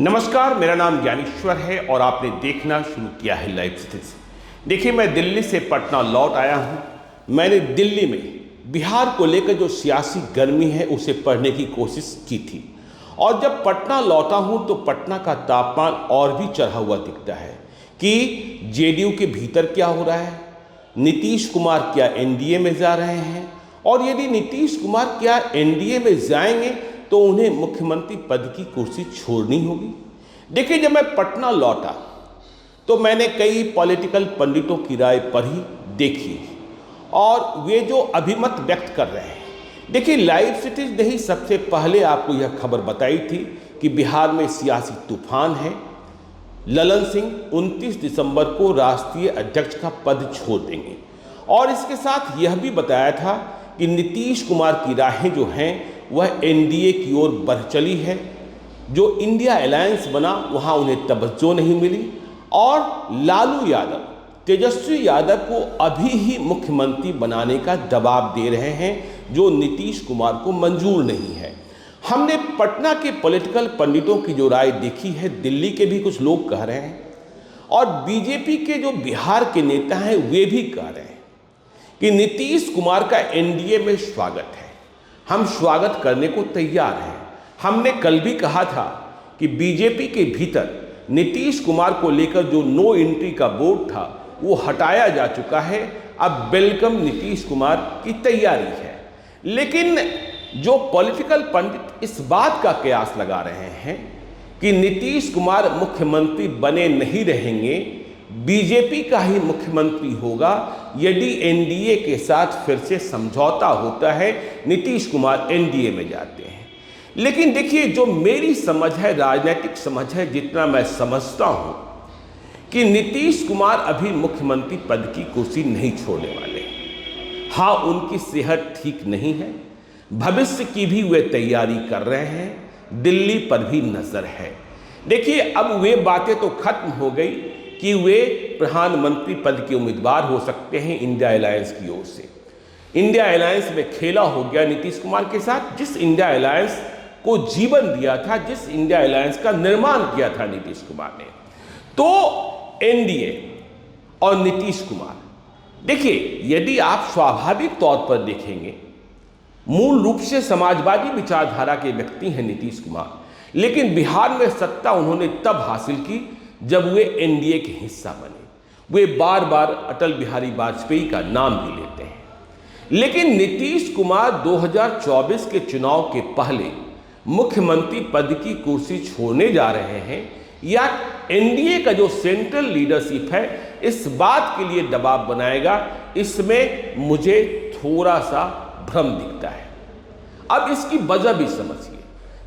नमस्कार, मेरा नाम ज्ञानेश्वर है और आपने देखना शुरू किया है लाइव सिटीज। देखिए, मैं दिल्ली से पटना लौट आया हूं। मैंने दिल्ली में बिहार को लेकर जो सियासी गर्मी है उसे पढ़ने की कोशिश की थी और जब पटना लौटा हूं तो पटना का तापमान और भी चढ़ा हुआ दिखता है कि जेडीयू के भीतर क्या हो रहा है, नीतीश कुमार क्या एनडीए में जा रहे हैं और यदि नीतीश कुमार क्या एनडीए में जाएंगे तो उन्हें मुख्यमंत्री पद की कुर्सी छोड़नी होगी। देखिए, जब मैं पटना लौटा तो मैंने कई पॉलिटिकल पंडितों की राय पढ़ी, देखी और वे जो अभिमत व्यक्त कर रहे हैं। देखिए, लाइव सिटीज ने ही सबसे पहले आपको यह खबर बताई थी कि बिहार में सियासी तूफान है। ललन सिंह 29 दिसंबर को राष्ट्रीय अध्यक्ष का पद छोड़ देंगे और इसके साथ यह भी बताया था कि नीतीश कुमार की राहें जो हैं वह एनडीए की ओर बढ़ चली है। जो इंडिया अलायंस बना वहां उन्हें तवज्जो नहीं मिली और लालू यादव तेजस्वी यादव को अभी ही मुख्यमंत्री बनाने का दबाव दे रहे हैं, जो नीतीश कुमार को मंजूर नहीं है। हमने पटना के पॉलिटिकल पंडितों की जो राय देखी है, दिल्ली के भी कुछ लोग कह रहे हैं और बीजेपी के जो बिहार के नेता हैं वे भी कह रहे हैं कि नीतीश कुमार का एनडीए में स्वागत है, हम स्वागत करने को तैयार हैं। हमने कल भी कहा था कि बीजेपी के भीतर नीतीश कुमार को लेकर जो नो एंट्री का बोर्ड था वो हटाया जा चुका है। अब वेलकम नीतीश कुमार की तैयारी है। लेकिन जो पॉलिटिकल पंडित इस बात का कयास लगा रहे हैं कि नीतीश कुमार मुख्यमंत्री बने नहीं रहेंगे, बीजेपी का ही मुख्यमंत्री होगा यदि एनडीए के साथ फिर से समझौता होता है, नीतीश कुमार एनडीए में जाते हैं। लेकिन देखिए, जो मेरी समझ है, राजनीतिक समझ है, जितना मैं समझता हूं कि नीतीश कुमार अभी मुख्यमंत्री पद की कुर्सी नहीं छोड़ने वाले। हाँ, उनकी सेहत ठीक नहीं है, भविष्य की भी वे तैयारी कर रहे हैं, दिल्ली पर भी नजर है। देखिए, अब वे बातें तो खत्म हो गई कि वे प्रधानमंत्री पद के उम्मीदवार हो सकते हैं इंडिया अलायंस की ओर से। इंडिया अलायंस में खेला हो गया नीतीश कुमार के साथ। जिस इंडिया अलायंस को जीवन दिया था, जिस इंडिया अलायंस का निर्माण किया था नीतीश कुमार ने, तो एनडीए और नीतीश कुमार, देखिए, यदि आप स्वाभाविक तौर पर देखेंगे, मूल रूप से समाजवादी विचारधारा के व्यक्ति हैं नीतीश कुमार, लेकिन बिहार में सत्ता उन्होंने तब हासिल की जब वे एनडीए के हिस्सा बने। वे बार बार अटल बिहारी वाजपेयी का नाम भी लेते हैं। लेकिन नीतीश कुमार 2024 के चुनाव के पहले मुख्यमंत्री पद की कुर्सी छोड़ने जा रहे हैं या एनडीए का जो सेंट्रल लीडरशिप है इस बात के लिए दबाव बनाएगा, इसमें मुझे थोड़ा सा भ्रम दिखता है। अब इसकी वजह भी समझिए।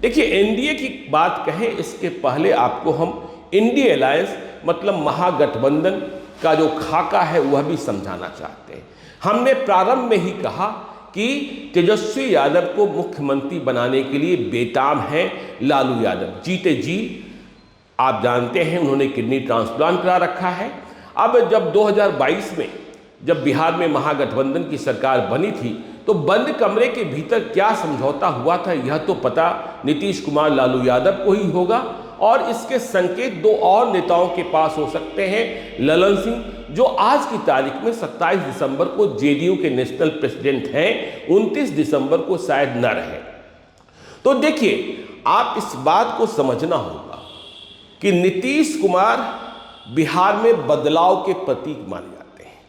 देखिए, एनडीए की बात कहें इसके पहले आपको हम इंडिया अलायंस मतलब महागठबंधन का जो खाका है वह भी समझाना चाहते हैं। हमने प्रारंभ में ही कहा कि तेजस्वी यादव को मुख्यमंत्री बनाने के लिए बेताब हैं लालू यादव। जीते जी आप जानते हैं उन्होंने किडनी ट्रांसप्लांट करा रखा है। अब जब 2022 में जब बिहार में महागठबंधन की सरकार बनी थी तो बंद कमरे के भीतर क्या समझौता हुआ था यह तो पता नीतीश कुमार लालू यादव को ही होगा और इसके संकेत दो और नेताओं के पास हो सकते हैं। ललन सिंह, जो आज की तारीख में 27 दिसंबर को जेडीयू के नेशनल प्रेसिडेंट हैं, 29 दिसंबर को शायद न रहे। तो देखिए, आप इस बात को समझना होगा कि नीतीश कुमार बिहार में बदलाव के प्रतीक माने जाते हैं।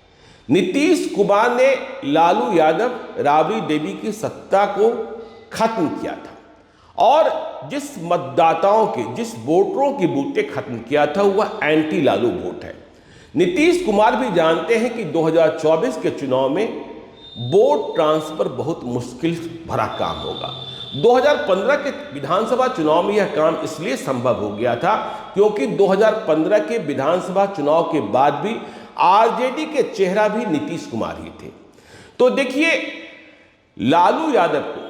नीतीश कुमार ने लालू यादव, राबड़ी देवी की सत्ता को खत्म किया था और जिस मतदाताओं के, जिस वोटरों की वोटें खत्म किया था वह एंटी लालू वोट है। नीतीश कुमार भी जानते हैं कि 2024 के चुनाव में वोट ट्रांसफर बहुत मुश्किल भरा काम होगा। 2015 के विधानसभा चुनाव में यह काम इसलिए संभव हो गया था क्योंकि 2015 के विधानसभा चुनाव के बाद भी आरजेडी के चेहरा भी नीतीश कुमार ही थे। तो देखिए, लालू यादव को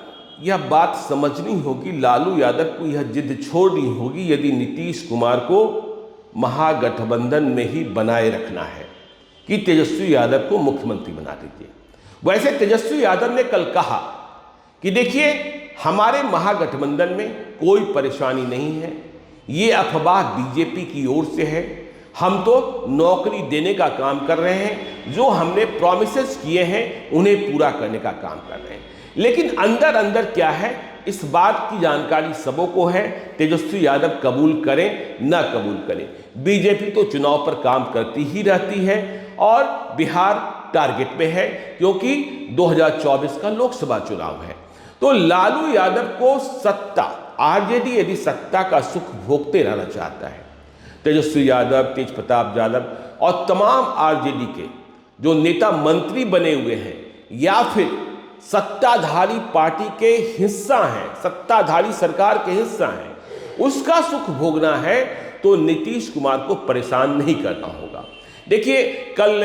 यह बात समझनी होगी, लालू यादव को यह जिद छोड़नी होगी यदि नीतीश कुमार को महागठबंधन में ही बनाए रखना है कि तेजस्वी यादव को मुख्यमंत्री बना दीजिए। वैसे तेजस्वी यादव ने कल कहा कि देखिए, हमारे महागठबंधन में कोई परेशानी नहीं है, ये अफवाह बीजेपी की ओर से है। हम तो नौकरी देने का काम कर रहे हैं, जो हमने प्रॉमिसेस किए हैं उन्हें पूरा करने का काम कर रहे हैं। लेकिन अंदर अंदर क्या है, इस बात की जानकारी सबों को है। तेजस्वी यादव कबूल करें न कबूल करें, बीजेपी तो चुनाव पर काम करती ही रहती है और बिहार टारगेट में है, क्योंकि 2024 का लोकसभा चुनाव है। तो लालू यादव को सत्ता, आरजेडी यदि सत्ता का सुख भोगते रहना चाहता है, तेजस्वी यादव, तेज प्रताप यादव और तमाम आरजेडी के जो नेता मंत्री बने हुए हैं या फिर सत्ताधारी पार्टी के हिस्सा हैं, सत्ताधारी सरकार के हिस्सा हैं, उसका सुख भोगना है तो नीतीश कुमार को परेशान नहीं करना होगा। देखिए, कल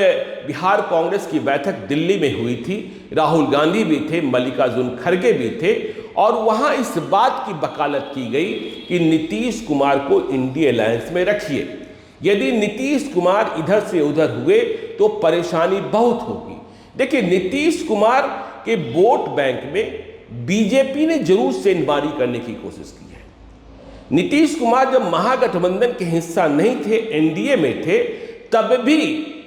बिहार कांग्रेस की बैठक दिल्ली में हुई थी, राहुल गांधी भी थे, मल्लिकार्जुन खड़गे भी थे और वहां इस बात की वकालत की गई कि नीतीश कुमार को इंडिया अलायंस में रखिए। यदि नीतीश कुमार इधर से उधर हुए तो परेशानी बहुत होगी। देखिए, नीतीश कुमार के वोट बैंक में बीजेपी ने जरूर सेंधमारी करने की कोशिश की है। नीतीश कुमार जब महागठबंधन के हिस्सा नहीं थे, एनडीए में थे, तब भी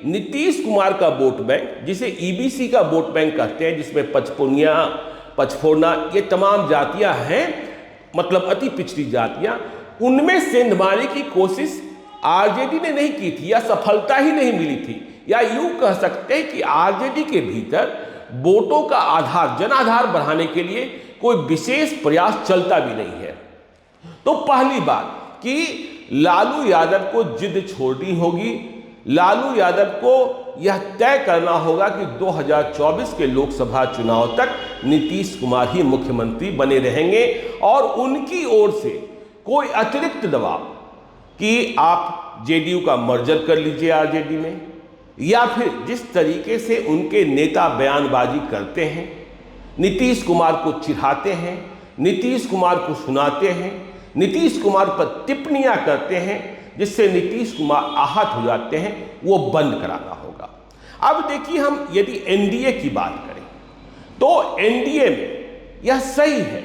नीतीश कुमार का वोट बैंक, जिसे ईबीसी का वोट बैंक कहते हैं, जिसमें पचपुनिया, पचफोरना, ये तमाम जातियां हैं, मतलब अति पिछड़ी जातियां, उनमें सेंधमारी की कोशिश आरजेडी ने नहीं की थी या सफलता ही नहीं मिली थी। या यूं कह सकते हैं कि आरजेडी के भीतर वोटों का आधार, जनाधार बढ़ाने के लिए कोई विशेष प्रयास चलता भी नहीं है। तो पहली बात कि लालू यादव को जिद छोड़नी होगी। लालू यादव को यह तय करना होगा कि 2024 के लोकसभा चुनाव तक नीतीश कुमार ही मुख्यमंत्री बने रहेंगे और उनकी ओर से कोई अतिरिक्त दबाव कि आप जेडीयू का मर्जर कर लीजिए आरजेडी में, या फिर जिस तरीके से उनके नेता बयानबाजी करते हैं, नीतीश कुमार को चिढ़ाते हैं, नीतीश कुमार को सुनाते हैं, नीतीश कुमार पर टिप्पणियां करते हैं, जिससे नीतीश कुमार आहत हो जाते हैं, वो बंद कराना होगा। अब देखिए, हम यदि एनडीए की बात करें तो एनडीए में यह सही है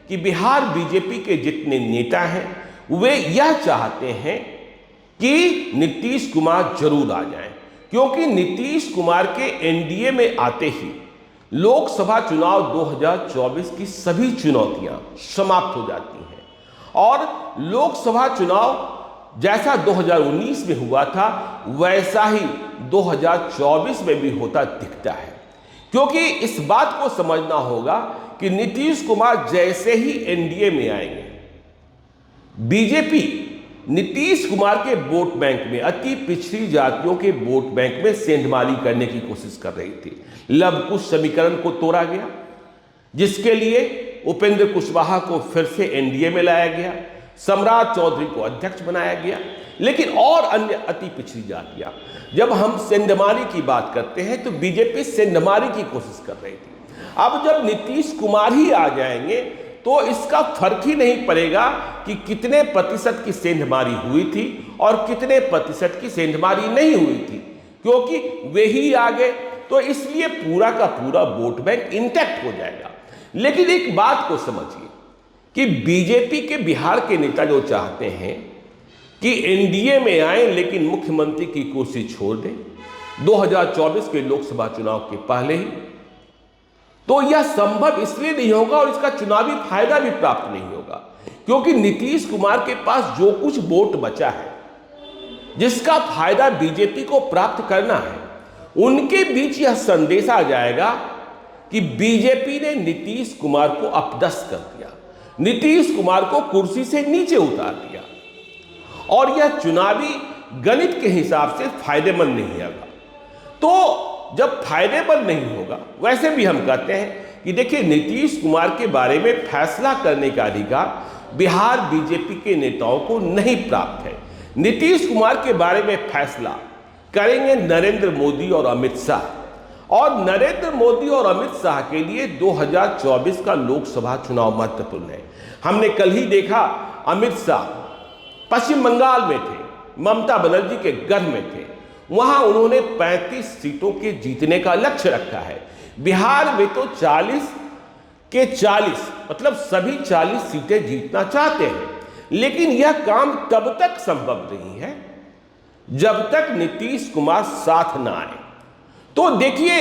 कि बिहार बीजेपी के जितने नेता हैं वे यह चाहते हैं कि नीतीश कुमार जरूर आ जाएं, क्योंकि नीतीश कुमार के एनडीए में आते ही लोकसभा चुनाव 2024 की सभी चुनौतियां समाप्त हो जाती हैं और लोकसभा चुनाव जैसा 2019 में हुआ था वैसा ही 2024 में भी होता दिखता है। क्योंकि इस बात को समझना होगा कि नीतीश कुमार जैसे ही एनडीए में आएंगे, बीजेपी नीतीश कुमार के वोट बैंक में, अति पिछड़ी जातियों के वोट बैंक में सेंधमारी करने की कोशिश कर रही थी। लव कुश समीकरण को तोड़ा गया, जिसके लिए उपेंद्र कुशवाहा को फिर से एनडीए में लाया गया, सम्राट चौधरी को अध्यक्ष बनाया गया, लेकिन और अन्य अति पिछड़ी जातियां, जब हम सेंधमारी की बात करते हैं तो बीजेपी सेंधमारी की कोशिश कर रही थी। अब जब नीतीश कुमार ही आ जाएंगे तो इसका फर्क ही नहीं पड़ेगा कि कितने प्रतिशत की सेंधमारी हुई थी और कितने प्रतिशत की सेंधमारी नहीं हुई थी, क्योंकि वे ही आ गए, तो इसलिए पूरा का पूरा वोट बैंक इंटैक्ट हो जाएगा। लेकिन एक बात को समझिए कि बीजेपी के बिहार के नेता जो चाहते हैं कि एनडीए में आए लेकिन मुख्यमंत्री की कुर्सी छोड़ दें 2024 के लोकसभा चुनाव के पहले ही, तो यह संभव इसलिए नहीं होगा और इसका चुनावी फायदा भी प्राप्त नहीं होगा, क्योंकि नीतीश कुमार के पास जो कुछ वोट बचा है, जिसका फायदा बीजेपी को प्राप्त करना है, उनके बीच यह संदेश आ जाएगा कि बीजेपी ने नीतीश कुमार को अपदस्थ कर दिया, नीतीश कुमार को कुर्सी से नीचे उतार दिया और यह चुनावी गणित के हिसाब से फायदेमंद नहीं होगा। तो जब फायदेमंद नहीं होगा, वैसे भी हम कहते हैं कि देखिए, नीतीश कुमार के बारे में फैसला करने का अधिकार बिहार बीजेपी के नेताओं को नहीं प्राप्त है। नीतीश कुमार के बारे में फैसला करेंगे नरेंद्र मोदी और अमित शाह, और नरेंद्र मोदी और अमित शाह के लिए 2024 का लोकसभा चुनाव महत्वपूर्ण है। हमने कल ही देखा, अमित शाह पश्चिम बंगाल में थे, ममता बनर्जी के गढ़ में थे, वहां उन्होंने 35 सीटों के जीतने का लक्ष्य रखा है। बिहार में तो 40 के 40, मतलब सभी 40 सीटें जीतना चाहते हैं, लेकिन यह काम तब तक संभव नहीं है जब तक नीतीश कुमार साथ ना आए। तो देखिए,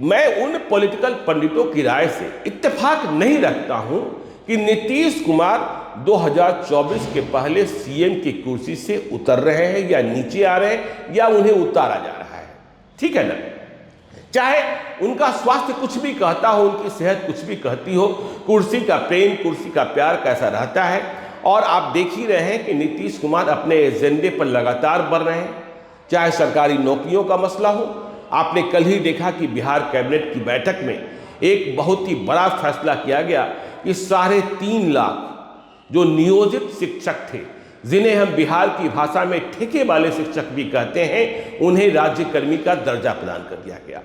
मैं उन पॉलिटिकल पंडितों की राय से इत्तेफाक नहीं रखता हूं कि नीतीश कुमार 2024 के पहले सीएम की कुर्सी से उतर रहे हैं या नीचे आ रहे हैं या उन्हें उतारा जा रहा है। ठीक है ना, चाहे उनका स्वास्थ्य कुछ भी कहता हो, उनकी सेहत कुछ भी कहती हो, कुर्सी का प्रेम, कुर्सी का प्यार कैसा रहता है। और आप देख ही रहे हैं कि नीतीश कुमार अपने एजेंडे पर लगातार बढ़ रहे हैं, चाहे सरकारी नौकरियों का मसला हो। आपने कल ही देखा कि बिहार कैबिनेट की बैठक में एक बहुत ही बड़ा फैसला किया गया कि 3.5 लाख जो नियोजित शिक्षक थे, जिन्हें हम बिहार की भाषा में ठेके वाले शिक्षक भी कहते हैं, उन्हें राज्यकर्मी का दर्जा प्रदान कर दिया गया।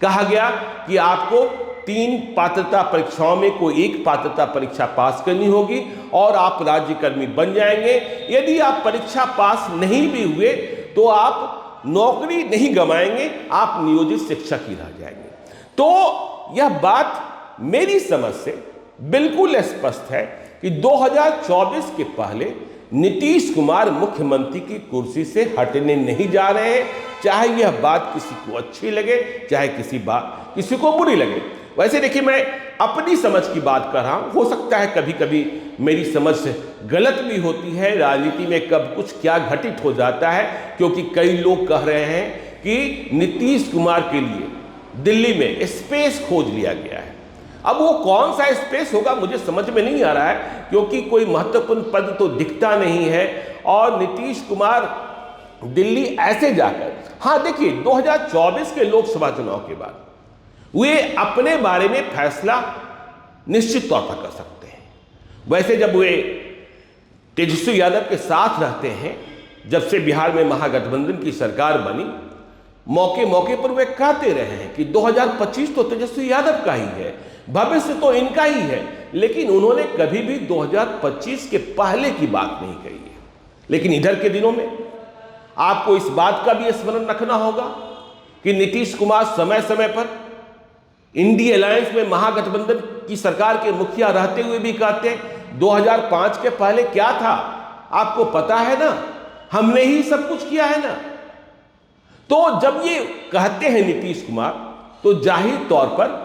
कहा गया कि आपको 3 पात्रता परीक्षाओं में कोई एक पात्रता परीक्षा पास करनी होगी और आप राज्यकर्मी बन जाएंगे। यदि आप परीक्षा पास नहीं भी हुए तो आप नौकरी नहीं गंवाएंगे, आप नियोजित शिक्षक ही रह जाएंगे। तो यह बात मेरी समझ से बिल्कुल स्पष्ट है कि 2024 के पहले नीतीश कुमार मुख्यमंत्री की कुर्सी से हटने नहीं जा रहे हैं, चाहे यह बात किसी को अच्छी लगे, चाहे किसी को बुरी लगे। वैसे देखिए, मैं अपनी समझ की बात कर रहा हूं, हो सकता है कभी कभी मेरी समझ गलत भी होती है। राजनीति में कब कुछ क्या घटित हो जाता है, क्योंकि कई लोग कह रहे हैं कि नीतीश कुमार के लिए दिल्ली में स्पेस खोज लिया गया है। अब वो कौन सा स्पेस होगा मुझे समझ में नहीं आ रहा है, क्योंकि कोई महत्वपूर्ण पद तो दिखता नहीं है। और नीतीश कुमार दिल्ली ऐसे जाकर, हाँ देखिए, 2024 के लोकसभा चुनाव के बाद वे अपने बारे में फैसला निश्चित तौर पर कर सकते हैं। वैसे जब वे तेजस्वी यादव के साथ रहते हैं, जब से बिहार में महागठबंधन की सरकार बनी, मौके मौके पर वे कहते रहे हैं कि 2025 तो तेजस्वी यादव का ही है, भविष्य तो इनका ही है, लेकिन उन्होंने कभी भी 2025 के पहले की बात नहीं कही है। लेकिन इधर के दिनों में आपको इस बात का भी स्मरण रखना होगा कि नीतीश कुमार समय समय पर इंडी अलायंस में महागठबंधन की सरकार के मुखिया रहते हुए भी कहते हैं 2005 के पहले क्या था आपको पता है ना, हमने ही सब कुछ किया है ना। तो जब ये कहते हैं नीतीश कुमार, तो जाहिर तौर पर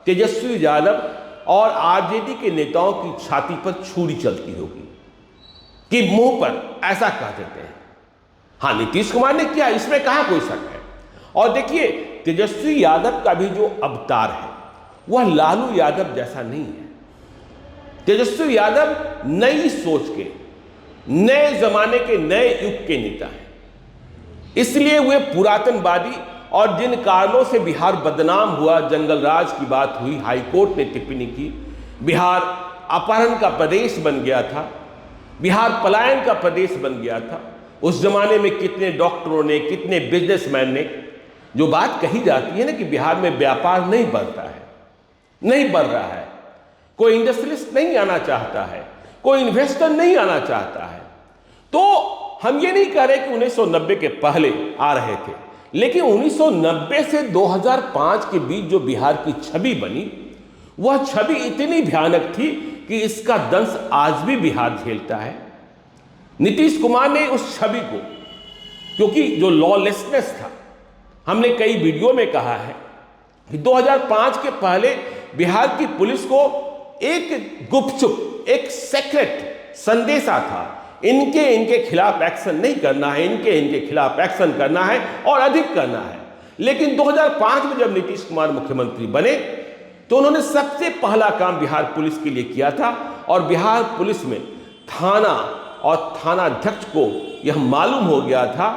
तेजस्वी यादव और आरजेडी के नेताओं की छाती पर छुरी चलती होगी कि मुंह पर ऐसा कह देते हैं। हाँ, नीतीश कुमार ने किया, इसमें कहां कोई शक है। और देखिए, तेजस्वी यादव का भी जो अवतार है वह लालू यादव जैसा नहीं है। तेजस्वी यादव नई सोच के, नए जमाने के, नए युग के नेता हैं, इसलिए वे पुरातनवादी और जिन कारणों से बिहार बदनाम हुआ, जंगल राज की बात हुई, हाईकोर्ट ने टिप्पणी की, बिहार अपहरण का प्रदेश बन गया था, बिहार पलायन का प्रदेश बन गया था। उस जमाने में कितने डॉक्टरों ने, कितने बिजनेसमैन ने, जो बात कही जाती है ना कि बिहार में व्यापार नहीं बढ़ता है, नहीं बढ़ रहा है, कोई इंडस्ट्रियलिस्ट नहीं आना चाहता है, कोई इन्वेस्टर नहीं आना चाहता है। तो हम ये नहीं कह रहे कि 1990 के पहले आ रहे थे, लेकिन 1990 से 2005 के बीच जो बिहार की छवि बनी, वह छवि इतनी भयानक थी कि इसका दंश आज भी बिहार झेलता है। नीतीश कुमार ने उस छवि को, क्योंकि जो लॉलेसनेस था, हमने कई वीडियो में कहा है कि 2005 के पहले बिहार की पुलिस को एक गुपचुप, एक सीक्रेट संदेशा था, इनके खिलाफ एक्शन नहीं करना है, इनके खिलाफ एक्शन करना है और अधिक करना है। लेकिन 2005 में जब नीतीश कुमार मुख्यमंत्री बने तो उन्होंने सबसे पहला काम बिहार पुलिस के लिए किया था, और बिहार पुलिस में थाना और थानाध्यक्ष को यह मालूम हो गया था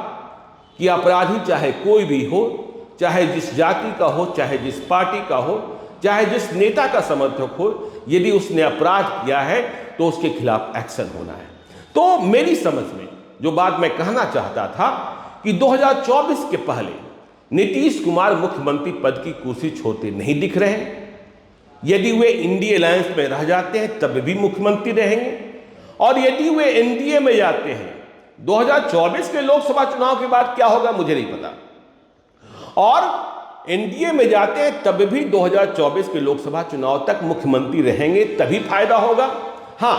कि अपराधी चाहे कोई भी हो, चाहे जिस जाति का हो, चाहे जिस पार्टी का हो, चाहे जिस नेता का समर्थक हो, यदि उसने अपराध किया है तो उसके खिलाफ एक्शन होना है। तो मेरी समझ में जो बात मैं कहना चाहता था कि 2024 के पहले नीतीश कुमार मुख्यमंत्री पद की कुर्सी छोड़ते नहीं दिख रहे हैं। यदि वे इंडी अलायंस में रह जाते हैं तब भी मुख्यमंत्री रहेंगे, और यदि वे एनडीए में जाते हैं 2024 के लोकसभा चुनाव के बाद क्या होगा मुझे नहीं पता, और एनडीए में जाते हैं तब भी 2024 के लोकसभा चुनाव तक मुख्यमंत्री रहेंगे, तभी फायदा होगा। हां,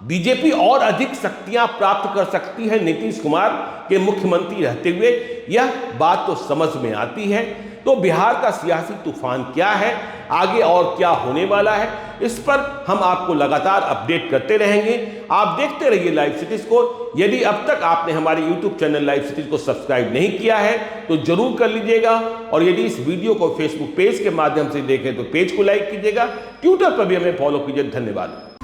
बीजेपी और अधिक शक्तियां प्राप्त कर सकती है नीतीश कुमार के मुख्यमंत्री रहते हुए, यह बात तो समझ में आती है। तो बिहार का सियासी तूफान क्या है, आगे और क्या होने वाला है, इस पर हम आपको लगातार अपडेट करते रहेंगे। आप देखते रहिए लाइव सिटीज को। यदि अब तक आपने हमारे YouTube चैनल लाइव सिटीज को सब्सक्राइब नहीं किया है तो जरूर कर लीजिएगा, और यदि इस वीडियो को फेसबुक पेज के माध्यम से देखें तो पेज को लाइक कीजिएगा, ट्विटर पर भी हमें फॉलो कीजिए। धन्यवाद।